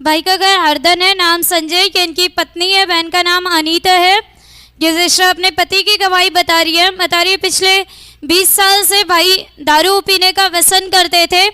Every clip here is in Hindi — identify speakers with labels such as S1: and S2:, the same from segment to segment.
S1: भाई का घर हरदन है, नाम संजय की इनकी पत्नी है, बहन का नाम अनीता है। ये सिस्टर अपने पति की गवाही बता रही है पिछले 20 साल से भाई दारू पीने का व्यसन करते थे।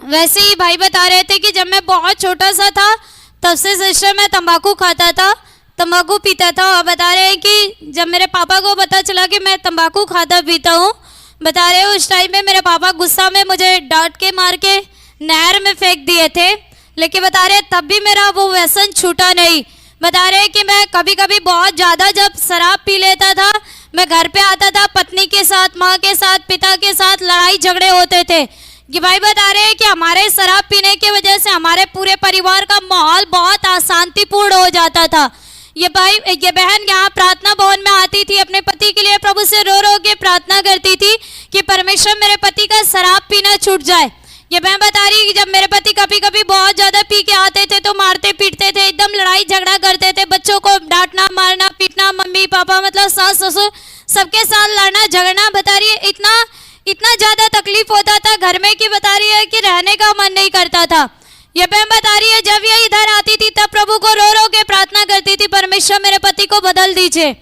S1: वैसे ही भाई बता रहे थे कि जब मैं बहुत छोटा सा था तब से सिस्टर मैं तंबाकू खाता था, तंबाकू पीता था। और बता रहे हैं कि जब मेरे पापा को पता चला कि मैं तंबाकू खाता पीता हूँ, बता रहे हैं उस टाइम में मेरे पापा गुस्सा में मुझे डांट के मार के नहर में फेंक दिए थे। लेकिन बता रहे तब भी मेरा वो व्यसन छूटा नहीं। बता रहे कि मैं कभी कभी बहुत ज़्यादा जब शराब पी लेता था, मैं घर पे आता था, पत्नी के साथ, माँ के साथ, पिता के साथ लड़ाई झगड़े होते थे। कि भाई बता रहे हैं कि हमारे शराब पीने की वजह से हमारे पूरे परिवार का माहौल बहुत अशांतिपूर्ण हो जाता था। ये बहन यहाँ प्रार्थना भवन में आती थी, अपने पति के लिए प्रभु से रो रो के प्रार्थना करती थी कि परमेश्वर मेरे पति का शराब पीना छूट जाए। ये बहन बता रही कि जब मेरे पति कभी कभी बहुत ज्यादा पी के आते थे तो मारते पीटते थे, एकदम लड़ाई झगड़ा करते थे, बच्चों को डांटना मारना पीटना, मम्मी पापा मतलब सास ससुर सबके साथ लड़ना झगड़ना। बता रही है इतना ज्यादा तकलीफ होता था घर में कि बता रही है कि रहने का मन नहीं करता था। ये बहन बता रही है जब ये इधर आती थी तब प्रभु को रो रो के प्रार्थना करती थी, परमेश्वर मेरे पति को बदल दीजिए।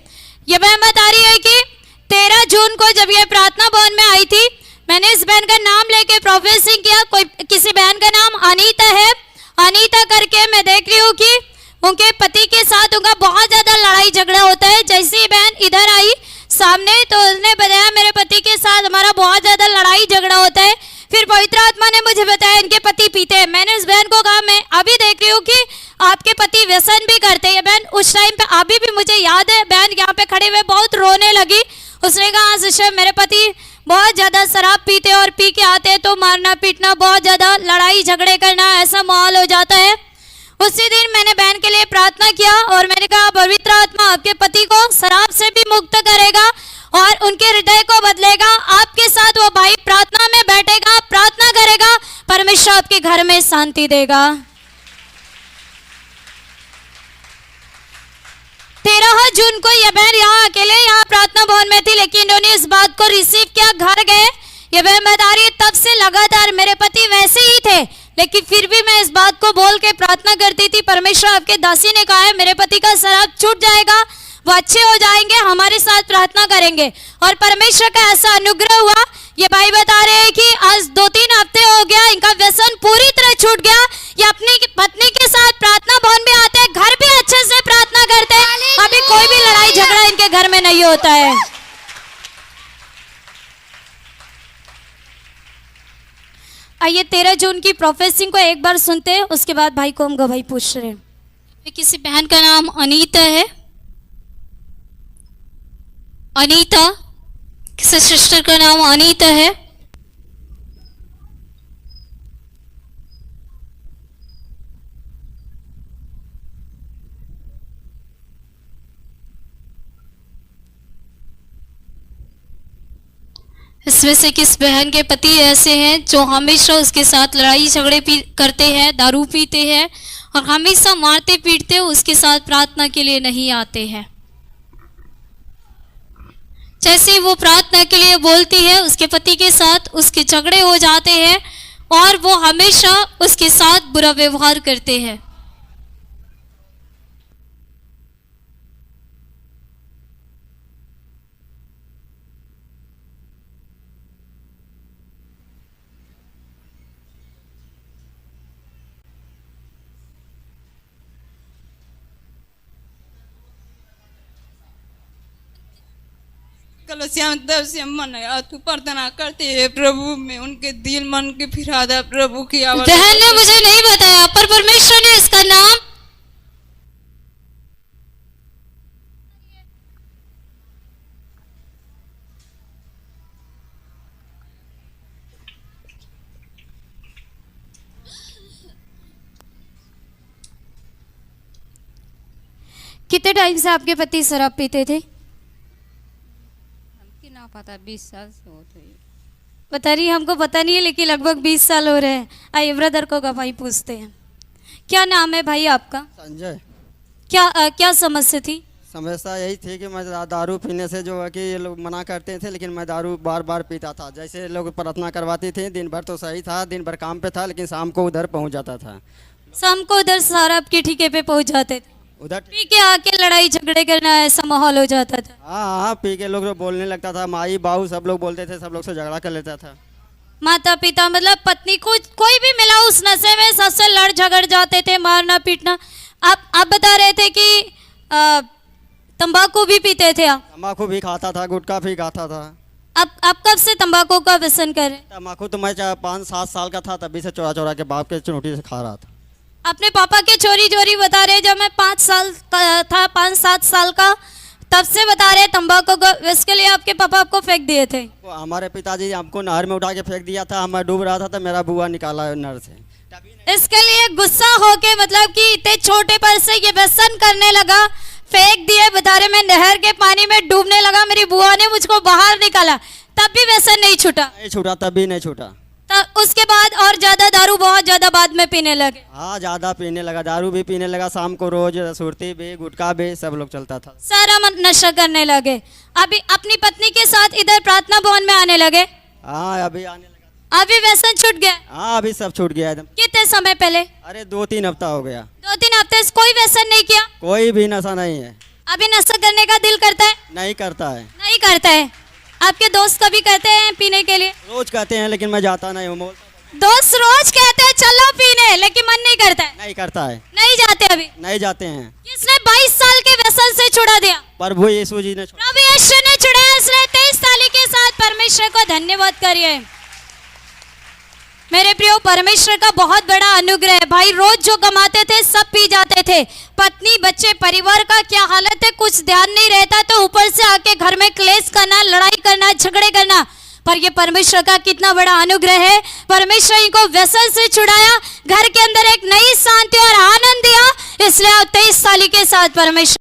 S1: ये बहन बता रही है कि 13 जून को जब ये प्रार्थना भवन में आई थी, मैंने इस बहन का नाम लेके प्रोफेसिंग किया। कोई किसी बहन का नाम अनीता है, अनीता करके मैं देख रही हूँ कि उनके पति के साथ उनका बहुत ज्यादा लड़ाई झगड़ा होता है। जैसे ही बहन इधर आई सामने तो उसने बताया मेरे पति के साथ हमारा बहुत ज्यादा लड़ाई झगड़ा होता है। फिर पवित्र आत्मा ने मुझे बताया इनके पति पीते हैं। मैंने इस बहन को कहा मैं अभी देख रही हूँ कि आपके पति व्यसन भी करते हैं। बहन उस टाइम पे अभी भी मुझे याद है, बहन यहाँ पे खड़े हुए बहुत रोने लगी। उसने कहा सिस्टर मेरे पति बहुत ज्यादा शराब पीते और पी के आते तो मारना पीटना, बहुत ज्यादा लड़ाई झगड़े करना, ऐसा माहौल हो जाता है। उसी दिन मैंने बहन के लिए प्रार्थना किया और मैंने कहा पवित्र आत्मा आपके पति को शराब से भी मुक्त करेगा और उनके हृदय को बदलेगा। आपके साथ वो भाई प्रार्थना में बैठेगा, प्रार्थना करेगा, परमेश्वर आपके घर में शांति देगा। 13 जून को यह बहन यहाँ अकेले यहाँ प्रार्थना भवन में थी, लेकिन इन्होंने इस बात को रिसीव किया, घर गए। ये बहन बता रही है तब से लगातार मेरे पति वैसे ही थे, लेकिन फिर भी मैं इस बात को बोल के प्रार्थना करती थी, परमेश्वर आपके दासी ने कहा है मेरे पति का शराब छूट जाएगा, वो अच्छे हो जाएंगे, हमारे साथ प्रार्थना करेंगे। और परमेश्वर का ऐसा अनुग्रह हुआ। ये भाई बता रहे हैं कि आज 2-3 हफ्ते हो गया इनका व्यसन पूरी तरह छूट गया। ये अपनी पत्नी के साथ प्रार्थना भवन भी आते हैं, घर भी अच्छे से प्रार्थना करते हैं, अभी कोई भी लड़ाई झगड़ा इनके घर में नहीं होता है। आइए 13 जून की प्रोफेसिंग को एक बार सुनते हैं, उसके बाद भाई को हम गवाही पूछ रहे हैं। किसी बहन का नाम अनीता है, अनीता, किसी सिस्टर का नाम अनीता है। इसमें से किस बहन के पति ऐसे हैं जो हमेशा उसके साथ लड़ाई झगड़े करते हैं, दारू पीते हैं और हमेशा मारते पीटते उसके साथ प्रार्थना के लिए नहीं आते हैं। जैसे वो प्रार्थना के लिए बोलती है उसके पति के साथ उसके झगड़े हो जाते हैं और वो हमेशा उसके साथ बुरा व्यवहार करते हैं।
S2: तू प्रार्थना करते है प्रभु में उनके दिल मन के फिरा दे प्रभु की आवाज।
S1: बहन ने मुझे नहीं बताया पर परमेश्वर ने इसका नाम कितने टाइम से आपके पति शराब पीते थे?
S2: ना पता 20 साल से होते हैं।
S1: बता रही हमको पता नहीं है लेकिन लगभग 20 साल हो रहे हैं। आइए ब्रदर को गवाही पूछते हैं। क्या नाम है भाई आपका?
S3: संजय।
S1: क्या समस्या थी?
S3: समस्या यही थी कि मैं दारू पीने से जो है कि ये लोग मना करते थे, लेकिन मैं दारू बार बार पीता था। जैसे लोग प्रार्थना करवाती थी, दिन भर तो सही था, दिन भर काम पे था, लेकिन शाम को उधर पहुंच जाता था।
S1: शाम को उधर सारब के ठिके पे पहुंच जाते थे,
S3: उधर
S1: पी के आके लड़ाई झगड़े करना ऐसा माहौल हो जाता था।
S3: हाँ हाँ, पी के लोग बोलने लगता था, माई बाबू सब लोग बोलते थे, सब लोग से झगड़ा कर लेता था।
S1: माता पिता मतलब पत्नी को कोई भी मिला उस नशे में सबसे लड़ झगड़ जाते थे, मारना पीटना। आप बता रहे थे कि तंबाकू भी पीते थे आप।
S3: तम्बाकू भी खाता था, गुटखा भी खाता था।
S1: आप कब से तंबाकू का व्यसन कर रहे हैं?
S3: तम्बाकू तो मैं 5-7 साल का था तभी से चोरा चोरा के बाप के चुनौती से खा रहा था।
S1: अपने पापा के चोरी चोरी बता रहे, जब मैं 5 साल का था, 5-7 साल का, तब से बता रहे तंबाकू को, इसके लिए आपके पापा आपको फेंक दिए थे।
S3: वो हमारे पिताजी हमको नहर में उठा के फेंक दिया था, मैं डूब रहा था तो मेरा बुआ निकाला नहर से।
S1: इसके लिए गुस्सा होके मतलब कि इतने छोटे पर से ये व्यसन करने लगा, फेंक दिए, बता रहे मैं नहर के पानी में डूबने लगा, मेरी बुआ ने मुझको बाहर निकाला, तब भी व्यसन नहीं छूटा।
S3: नहीं छूटा, तभी नहीं छूटा।
S1: तब उसके बाद और ज्यादा दारू बहुत ज्यादा बाद में पीने लगे।
S3: हाँ, ज़्यादा पीने लगा, दारू भी पीने लगा, शाम को रोज सुरती भी, गुटखा भी, सब लोग चलता था।
S1: सारा नशा करने लगे। अभी अपनी पत्नी के साथ इधर प्रार्थना भवन में आने लगे।
S3: हाँ, अभी आने लगा।
S1: अभी व्यसन छूट गया?
S3: हाँ, अभी सब छूट गया एकदम।
S1: कितने समय पहले?
S3: अरे 2-3 हफ्ता हो गया।
S1: 2-3 हफ्ते से कोई व्यसन नहीं किया?
S3: कोई भी नशा नहीं है।
S1: अभी नशा करने का दिल करता है?
S3: नहीं करता है।
S1: नहीं करता है। आपके दोस्त कभी कहते हैं पीने के लिए?
S3: रोज कहते हैं लेकिन मैं जाता नहीं हूँ।
S1: दोस्त रोज कहते हैं चलो पीने, लेकिन मन नहीं करता है।
S3: नहीं करता है।
S1: नहीं जाते अभी?
S3: नहीं जाते हैं।
S1: किसने 22 साल के व्यसन से छुड़ा दिया?
S3: प्रभु यीशु जी ने।
S1: प्रभु यीशु ने छुड़ाया, इसलिए 23 ताली के साथ परमेश्वर को धन्यवाद करिए। मेरे प्रियो, परमेश्वर का बहुत बड़ा अनुग्रह है। भाई रोज जो कमाते थे सब पी जाते थे, पत्नी बच्चे परिवार का क्या हालत है कुछ ध्यान नहीं रहता, तो ऊपर से आके घर में क्लेश करना, लड़ाई करना, झगड़े करना। पर ये परमेश्वर का कितना बड़ा अनुग्रह है। परमेश्वर इनको व्यसन से छुड़ाया, घर के अंदर एक नई शांति और आनंद दिया, इसलिए आप 23 ताली के साथ परमेश्वर